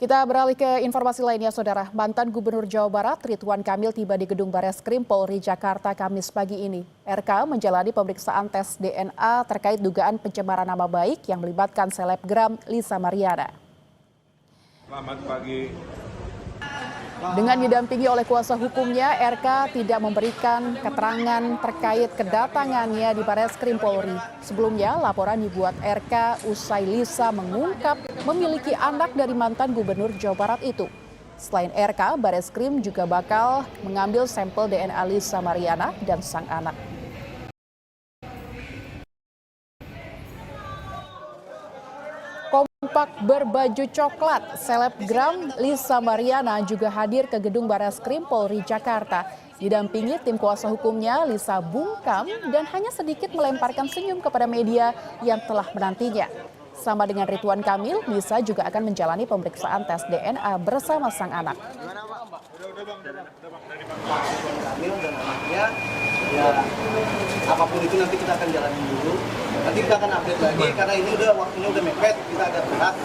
Kita beralih ke informasi lainnya, Saudara. Mantan Gubernur Jawa Barat Ridwan Kamil tiba di Gedung Bareskrim Polri Jakarta Kamis pagi ini. RK menjalani pemeriksaan tes DNA terkait dugaan pencemaran nama baik yang melibatkan selebgram Lisa Mariana. Selamat pagi. Dengan didampingi oleh kuasa hukumnya, RK tidak memberikan keterangan terkait kedatangannya di Bareskrim Polri. Sebelumnya, laporan dibuat RK usai Lisa mengungkap memiliki anak dari mantan Gubernur Jawa Barat itu. Selain RK, Bareskrim juga bakal mengambil sampel DNA Lisa Mariana dan sang anak. Kompak berbaju coklat, selebgram Lisa Mariana juga hadir ke Gedung Bareskrim Polri Jakarta. Didampingi tim kuasa hukumnya, Lisa bungkam dan hanya sedikit melemparkan senyum kepada media yang telah menantinya. Sama dengan Ridwan Kamil, Lisa juga akan menjalani pemeriksaan tes DNA bersama sang anak. Kamil dan anaknya, ya apapun itu nanti kita akan jalanin dulu. Nanti kita akan update lagi karena ini udah waktunya udah mepet, kita agak berat.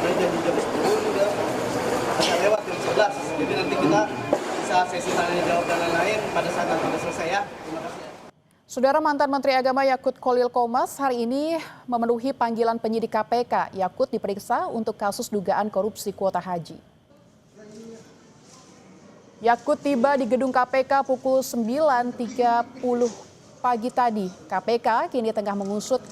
Dari jam 10 udah agak lewat jam 11. Jadi nanti kita bisa sesi tanya jawab dan lain-lain pada saat nanti sudah selesai ya. Terima kasih. Saudara, mantan Menteri Agama Yakut Kholil Qomas hari ini memenuhi panggilan penyidik KPK. Yakut diperiksa untuk kasus dugaan korupsi kuota haji. Yakut tiba di gedung KPK pukul 9.30 pagi tadi. KPK kini tengah mengusut